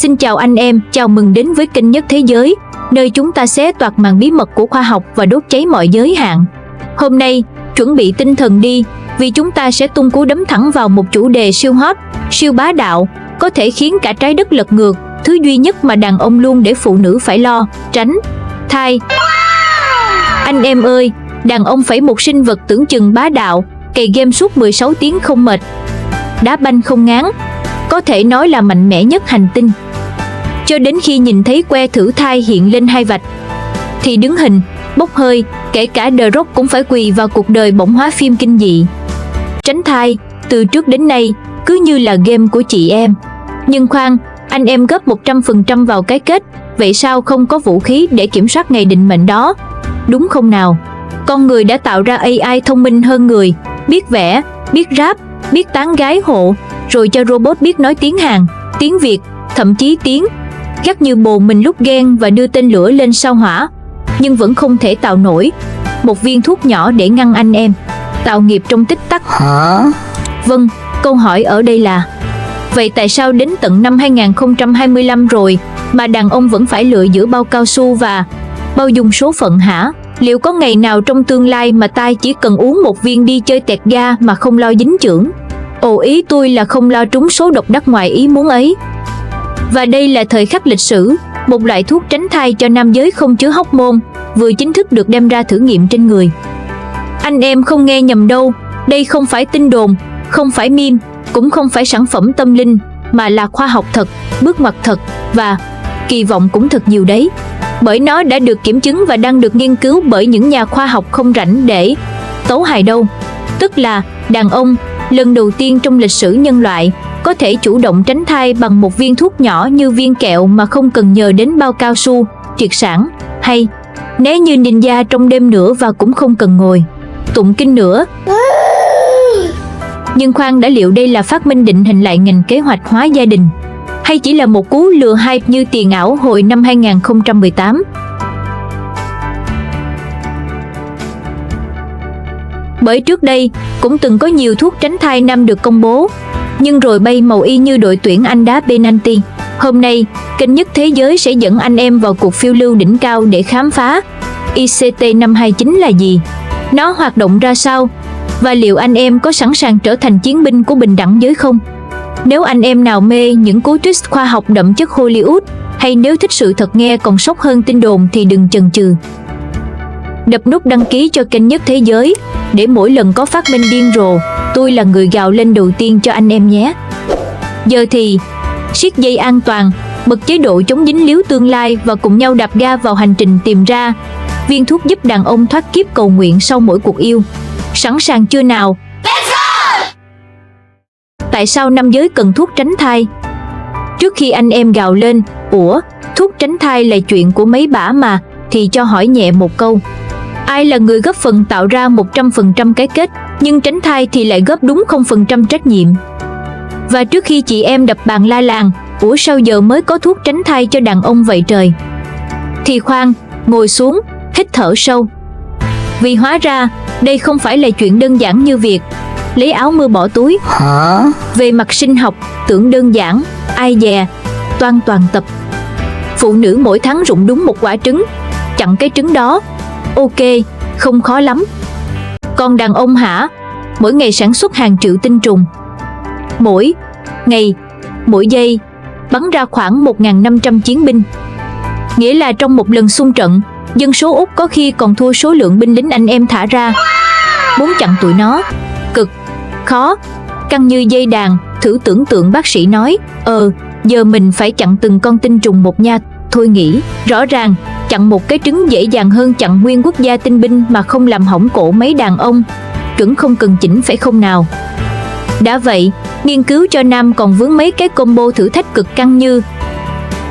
Xin chào anh em, chào mừng đến với kênh Nhất Thế Giới, nơi chúng ta xé toạc màn bí mật của khoa học và đốt cháy mọi giới hạn. Hôm nay, chuẩn bị tinh thần đi, vì chúng ta sẽ tung cú đấm thẳng vào một chủ đề siêu hot, siêu bá đạo, có thể khiến cả trái đất lật ngược, thứ duy nhất mà đàn ông luôn để phụ nữ phải lo, tránh, thai. Anh em ơi, đàn ông phải một sinh vật tưởng chừng bá đạo, cày game suốt 16 tiếng không mệt, đá banh không ngán, có thể nói là mạnh mẽ nhất hành tinh. Cho đến khi nhìn thấy que thử thai hiện lên hai vạch, thì đứng hình, bốc hơi, kể cả The Rock cũng phải quỳ vào cuộc đời bổng hóa phim kinh dị. Tránh thai, từ trước đến nay, cứ như là game của chị em. Nhưng khoan, anh em góp 100% vào cái kết, vậy sao không có vũ khí để kiểm soát ngày định mệnh đó? Đúng không nào? Con người đã tạo ra AI thông minh hơn người, biết vẽ, biết rap, biết tán gái hộ, rồi cho robot biết nói tiếng Hàn, tiếng Việt, thậm chí tiếng gắt như bồ mình lúc ghen và đưa tên lửa lên sao Hỏa. Nhưng vẫn không thể tạo nổi một viên thuốc nhỏ để ngăn anh em tạo nghiệp trong tích tắc. Hả? Vâng, câu hỏi ở đây là vậy tại sao đến tận năm 2025 rồi mà đàn ông vẫn phải lựa giữa bao cao su và bao dung số phận hả? Liệu có ngày nào trong tương lai mà tai chỉ cần uống một viên đi chơi tẹt ga mà không lo dính chưởng? Ồ, ý tôi là không lo trúng số độc đắc ngoài ý muốn ấy. Và đây là thời khắc lịch sử, một loại thuốc tránh thai cho nam giới không chứa hormone vừa chính thức được đem ra thử nghiệm trên người. Anh em không nghe nhầm đâu, đây không phải tin đồn, không phải meme, cũng không phải sản phẩm tâm linh, mà là khoa học thật, bước ngoặt thật, và kỳ vọng cũng thật nhiều đấy. Bởi nó đã được kiểm chứng và đang được nghiên cứu bởi những nhà khoa học không rảnh để tấu hài đâu. Tức là đàn ông, lần đầu tiên trong lịch sử nhân loại, có thể chủ động tránh thai bằng một viên thuốc nhỏ như viên kẹo mà không cần nhờ đến bao cao su, triệt sản, hay né như ninja trong đêm nữa và cũng không cần ngồi tụng kinh nữa. Nhưng khoan đã, liệu đây là phát minh định hình lại ngành kế hoạch hóa gia đình, hay chỉ là một cú lừa hype như tiền ảo hồi năm 2018? Bởi trước đây, cũng từng có nhiều thuốc tránh thai nam được công bố, nhưng rồi bay màu y như đội tuyển Anh đá penalty. Hôm nay, kênh Nhất Thế Giới sẽ dẫn anh em vào cuộc phiêu lưu đỉnh cao để khám phá ICT-529 là gì, nó hoạt động ra sao, và liệu anh em có sẵn sàng trở thành chiến binh của bình đẳng giới không? Nếu anh em nào mê những cú twist khoa học đậm chất Hollywood, hay nếu thích sự thật nghe còn sốc hơn tin đồn thì đừng chần chừ. Đập nút đăng ký cho kênh Nhất Thế Giới, để mỗi lần có phát minh điên rồ, tôi là người gào lên đầu tiên cho anh em nhé. Giờ thì, siết dây an toàn, bật chế độ chống dính líu tương lai và cùng nhau đạp ga vào hành trình tìm ra viên thuốc giúp đàn ông thoát kiếp cầu nguyện sau mỗi cuộc yêu. Sẵn sàng chưa nào? Tại sao nam giới cần thuốc tránh thai? Trước khi anh em gào lên, ủa, thuốc tránh thai là chuyện của mấy bả mà, thì cho hỏi nhẹ một câu. Ai là người góp phần tạo ra 100% cái kết, nhưng tránh thai thì lại góp đúng 0% trách nhiệm? Và trước khi chị em đập bàn la làng, ủa sao giờ mới có thuốc tránh thai cho đàn ông vậy trời? Thì khoan, ngồi xuống, hít thở sâu. Vì hóa ra, đây không phải là chuyện đơn giản như việc lấy áo mưa bỏ túi. Hả? Về mặt sinh học, tưởng đơn giản, ai dè, toàn tập. Phụ nữ mỗi tháng rụng đúng một quả trứng, chặn cái trứng đó, ok, không khó lắm. Còn đàn ông hả? Mỗi ngày sản xuất hàng triệu tinh trùng. Mỗi ngày, mỗi giây, bắn ra khoảng 1.500 chiến binh. Nghĩa là trong một lần xung trận, dân số Úc có khi còn thua số lượng binh lính anh em thả ra. Muốn chặn tụi nó, cực, khó, căng như dây đàn. Thử tưởng tượng bác sĩ nói, giờ mình phải chặn từng con tinh trùng một nha. Thôi nghĩ, rõ ràng, chặn một cái trứng dễ dàng hơn chặn nguyên quốc gia tinh binh mà không làm hỏng cổ mấy đàn ông. Chuẩn không cần chỉnh phải không nào? Đã vậy, nghiên cứu cho nam còn vướng mấy cái combo thử thách cực căng như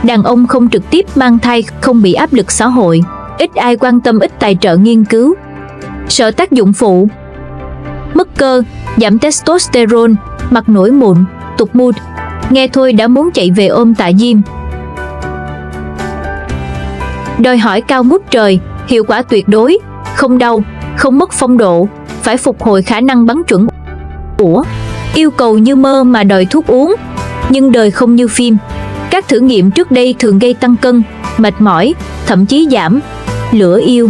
đàn ông không trực tiếp mang thai, không bị áp lực xã hội, ít ai quan tâm, ít tài trợ nghiên cứu, sợ tác dụng phụ, mất cơ, giảm testosterone, mặt nổi mụn, tụt mood. Nghe thôi đã muốn chạy về ôm tạ Diêm. Đòi hỏi cao ngút trời, hiệu quả tuyệt đối, không đau, không mất phong độ, phải phục hồi khả năng bắn chuẩn. Ủa, yêu cầu như mơ mà đòi thuốc uống, nhưng đời không như phim. Các thử nghiệm trước đây thường gây tăng cân, mệt mỏi, thậm chí giảm lửa yêu.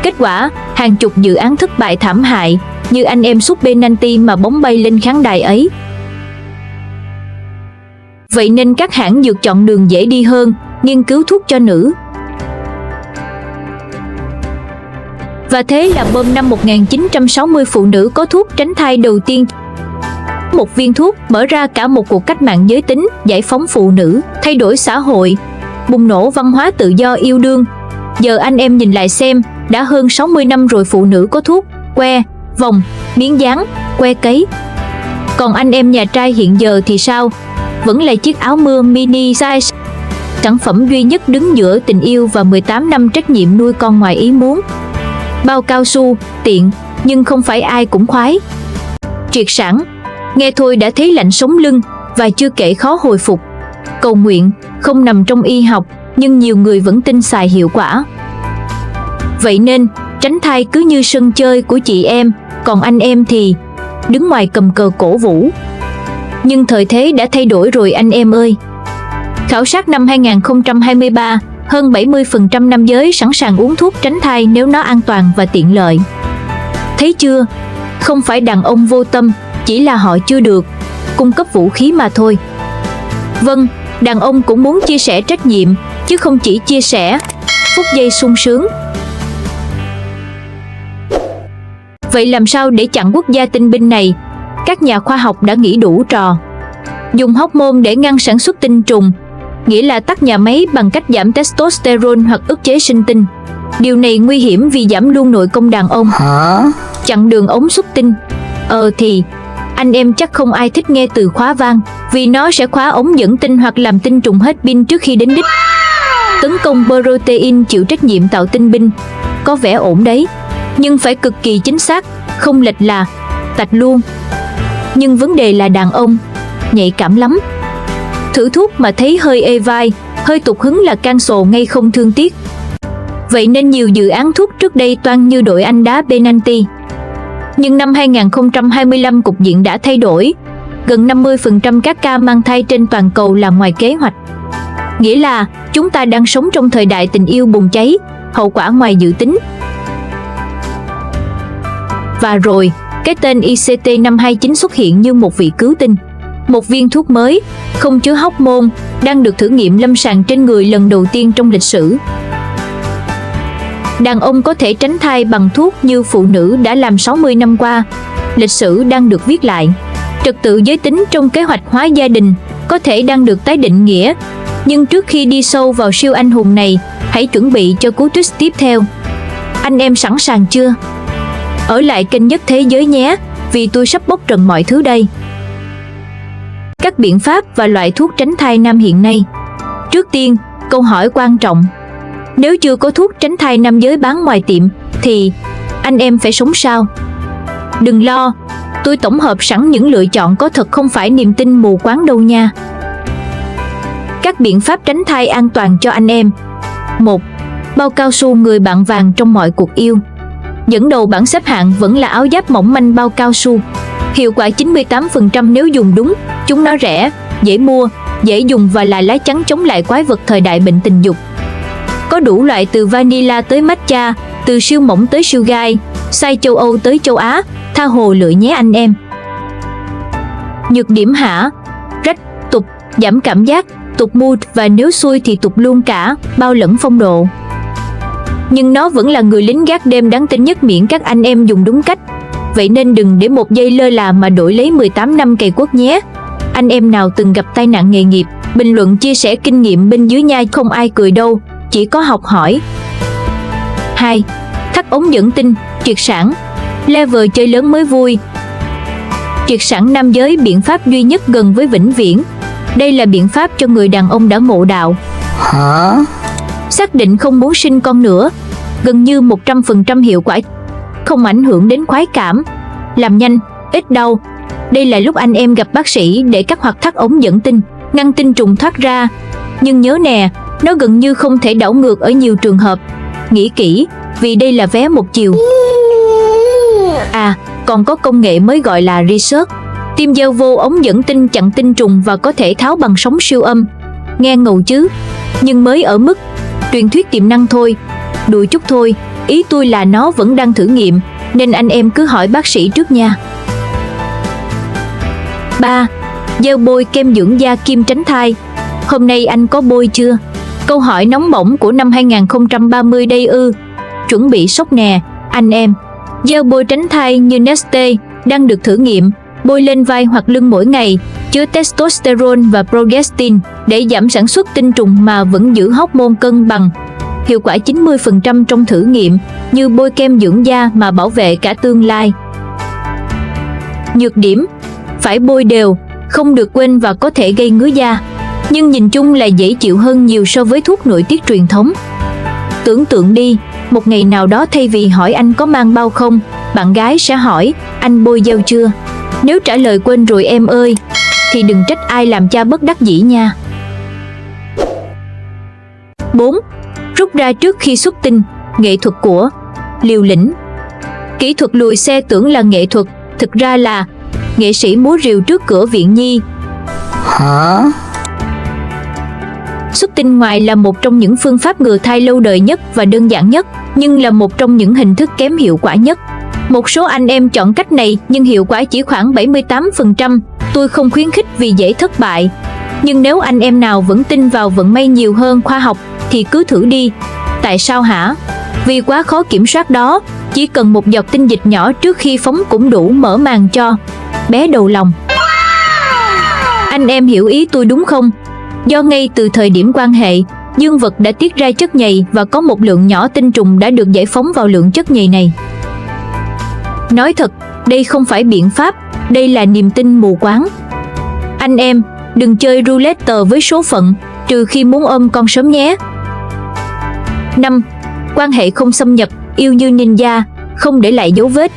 Kết quả, hàng chục dự án thất bại thảm hại, như anh em súp penalty mà bóng bay lên khán đài ấy. Vậy nên các hãng dược chọn đường dễ đi hơn, nghiên cứu thuốc cho nữ. Và thế là bơm năm 1960 phụ nữ có thuốc tránh thai đầu tiên. Một viên thuốc mở ra cả một cuộc cách mạng giới tính, giải phóng phụ nữ, thay đổi xã hội, bùng nổ văn hóa tự do yêu đương. Giờ anh em nhìn lại xem, đã hơn 60 năm rồi phụ nữ có thuốc que, vòng, miếng dán, que cấy. Còn anh em nhà trai hiện giờ thì sao? Vẫn là chiếc áo mưa mini size, sản phẩm duy nhất đứng giữa tình yêu và 18 năm trách nhiệm nuôi con ngoài ý muốn. Bao cao su, tiện, nhưng không phải ai cũng khoái. Triệt sản, nghe thôi đã thấy lạnh sống lưng, và chưa kể khó hồi phục. Cầu nguyện, không nằm trong y học, nhưng nhiều người vẫn tin xài hiệu quả. Vậy nên, tránh thai cứ như sân chơi của chị em, còn anh em thì đứng ngoài cầm cờ cổ vũ. Nhưng thời thế đã thay đổi rồi anh em ơi. Khảo sát năm 2023, hơn 70% nam giới sẵn sàng uống thuốc tránh thai nếu nó an toàn và tiện lợi. Thấy chưa? Không phải đàn ông vô tâm, chỉ là họ chưa được cung cấp vũ khí mà thôi. Vâng, đàn ông cũng muốn chia sẻ trách nhiệm, chứ không chỉ chia sẻ phút giây sung sướng. Vậy làm sao để chặn quốc gia tinh binh này? Các nhà khoa học đã nghĩ đủ trò. Dùng hormone để ngăn sản xuất tinh trùng, nghĩa là tắt nhà máy bằng cách giảm testosterone hoặc ức chế sinh tinh. Điều này nguy hiểm vì giảm luôn nội công đàn ông. Chặn đường ống xuất tinh. Thì anh em chắc không ai thích nghe từ khóa van, vì nó sẽ khóa ống dẫn tinh hoặc làm tinh trùng hết pin trước khi đến đích. Tấn công protein chịu trách nhiệm tạo tinh binh. Có vẻ ổn đấy, nhưng phải cực kỳ chính xác, không lệch là tạch luôn. Nhưng vấn đề là đàn ông nhạy cảm lắm. Thử thuốc mà thấy hơi ê vai, hơi tụt hứng là cancel ngay không thương tiếc. Vậy nên nhiều dự án thuốc trước đây toan như đội anh đá penalty. Nhưng năm 2025 cục diện đã thay đổi. Gần 50% các ca mang thai trên toàn cầu là ngoài kế hoạch. Nghĩa là chúng ta đang sống trong thời đại tình yêu bùng cháy, hậu quả ngoài dự tính. Và rồi, cái tên ICT-529 xuất hiện như một vị cứu tinh. Một viên thuốc mới, không chứa hormone, đang được thử nghiệm lâm sàng trên người lần đầu tiên trong lịch sử. Đàn ông có thể tránh thai bằng thuốc như phụ nữ đã làm 60 năm qua. Lịch sử đang được viết lại. Trật tự giới tính trong kế hoạch hóa gia đình có thể đang được tái định nghĩa. Nhưng trước khi đi sâu vào siêu anh hùng này, hãy chuẩn bị cho cú twist tiếp theo. Anh em sẵn sàng chưa? Ở lại kênh Nhất Thế Giới nhé, vì tôi sắp bóc trần mọi thứ đây. Các biện pháp và loại thuốc tránh thai nam hiện nay. Trước tiên, câu hỏi quan trọng. Nếu chưa có thuốc tránh thai nam giới bán ngoài tiệm, thì anh em phải sống sao? Đừng lo, tôi tổng hợp sẵn những lựa chọn có thật không phải niềm tin mù quáng đâu nha. Các biện pháp tránh thai an toàn cho anh em. 1. Bao cao su người bạn vàng trong mọi cuộc yêu. Dẫn đầu bảng xếp hạng vẫn là áo giáp mỏng manh bao cao su. Hiệu quả 98% nếu dùng đúng, chúng nó rẻ, dễ mua, dễ dùng và là lá chắn chống lại quái vật thời đại bệnh tình dục. Có đủ loại từ vanilla tới matcha, từ siêu mỏng tới siêu gai, size châu Âu tới châu Á, tha hồ lựa nhé anh em. Nhược điểm hả? Rách, tục, giảm cảm giác, tục mood và nếu xui thì tục luôn cả, bao lẫn phong độ. Nhưng nó vẫn là người lính gác đêm đáng tin nhất miễn các anh em dùng đúng cách. Vậy nên đừng để một giây lơ là mà đổi lấy 18 năm cày cuốc nhé. Anh em nào từng gặp tai nạn nghề nghiệp, bình luận chia sẻ kinh nghiệm bên dưới nha, không ai cười đâu, chỉ có học hỏi. 2. Thắt ống dẫn tinh, triệt sản. Level chơi lớn mới vui. Triệt sản nam giới biện pháp duy nhất gần với vĩnh viễn. Đây là biện pháp cho người đàn ông đã ngộ đạo. Xác định không muốn sinh con nữa. Gần như 100% hiệu quả. Không ảnh hưởng đến khoái cảm. Làm nhanh, ít đau. Đây là lúc anh em gặp bác sĩ để cắt hoặc thắt ống dẫn tinh, ngăn tinh trùng thoát ra. Nhưng nhớ nè, nó gần như không thể đảo ngược ở nhiều trường hợp. Nghĩ kỹ, vì đây là vé một chiều. À, còn có công nghệ mới gọi là research. Tiêm gel vô ống dẫn tinh chặn tinh trùng và có thể tháo bằng sóng siêu âm, nghe ngầu chứ, nhưng mới ở mức truyền thuyết tiềm năng thôi, đùi chút thôi. Ý tôi là nó vẫn đang thử nghiệm, nên anh em cứ hỏi bác sĩ trước nha. 3. Gel bôi kem dưỡng da Kim tránh thai. Hôm nay anh có bôi chưa? Câu hỏi nóng bỏng của năm 2030 đây ư? Chuẩn bị sốc nè, anh em. Gel bôi tránh thai như Neste đang được thử nghiệm, bôi lên vai hoặc lưng mỗi ngày, chứa testosterone và progestin để giảm sản xuất tinh trùng mà vẫn giữ hormone cân bằng. Hiệu quả 90% trong thử nghiệm, như bôi kem dưỡng da mà bảo vệ cả tương lai. Nhược điểm: phải bôi đều, không được quên và có thể gây ngứa da. Nhưng nhìn chung là dễ chịu hơn nhiều so với thuốc nội tiết truyền thống. Tưởng tượng đi, một ngày nào đó thay vì hỏi anh có mang bao không, bạn gái sẽ hỏi anh bôi gel chưa. Nếu trả lời quên rồi em ơi, thì đừng trách ai làm cha bất đắc dĩ nha. 4. Rút ra trước khi xuất tinh, nghệ thuật của liều lĩnh. Kỹ thuật lùi xe tưởng là nghệ thuật, thực ra là nghệ sĩ múa rìu trước cửa viện nhi. Hả? Xuất tinh ngoài là một trong những phương pháp ngừa thai lâu đời nhất và đơn giản nhất, nhưng là một trong những hình thức kém hiệu quả nhất. Một số anh em chọn cách này nhưng hiệu quả chỉ khoảng 78%. Tôi không khuyến khích vì dễ thất bại. Nhưng nếu anh em nào vẫn tin vào vận may nhiều hơn khoa học thì cứ thử đi. Tại sao hả? Vì quá khó kiểm soát đó. Chỉ cần một giọt tinh dịch nhỏ trước khi phóng cũng đủ mở màn cho bé đầu lòng. Anh em hiểu ý tôi đúng không? Do ngay từ thời điểm quan hệ, dương vật đã tiết ra chất nhầy và có một lượng nhỏ tinh trùng đã được giải phóng vào lượng chất nhầy này. Nói thật, đây không phải biện pháp, đây là niềm tin mù quáng. Anh em, đừng chơi roulette với số phận, trừ khi muốn ôm con sớm nhé. 5. Quan hệ không xâm nhập, yêu như ninja, không để lại dấu vết.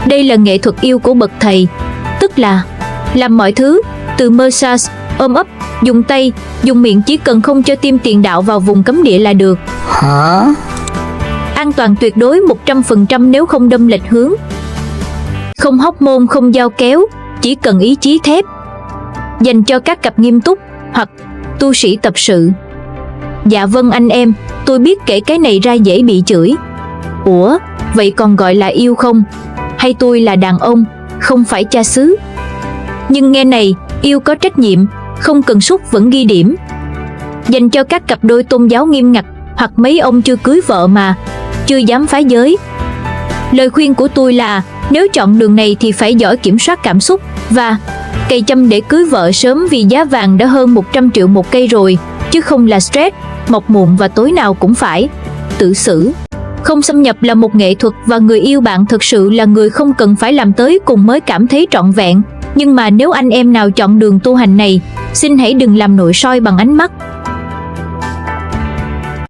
Đây là nghệ thuật yêu của bậc thầy, tức là làm mọi thứ, từ massage, ôm ấp, dùng tay, dùng miệng, chỉ cần không cho tim tiền đạo vào vùng cấm địa là được. Hả? An toàn tuyệt đối 100% nếu không đâm lệch hướng. Không hormone, không dao kéo, chỉ cần ý chí thép. Dành cho các cặp nghiêm túc hoặc tu sĩ tập sự. Dạ vâng anh em, tôi biết kể cái này ra dễ bị chửi. Ủa, vậy còn gọi là yêu không? Hay tôi là đàn ông, không phải cha xứ? Nhưng nghe này, yêu có trách nhiệm, không cần sút vẫn ghi điểm. Dành cho các cặp đôi tôn giáo nghiêm ngặt hoặc mấy ông chưa cưới vợ mà chưa dám phá giới. Lời khuyên của tôi là nếu chọn đường này thì phải giỏi kiểm soát cảm xúc và cày chăm để cưới vợ sớm, vì giá vàng đã hơn 100 triệu một cây rồi, chứ không là stress, mọc mụn và tối nào cũng phải tự xử. Không xâm nhập là một nghệ thuật và người yêu bạn thực sự là người không cần phải làm tới cùng mới cảm thấy trọn vẹn. Nhưng mà nếu anh em nào chọn đường tu hành này, xin hãy đừng làm nội soi bằng ánh mắt,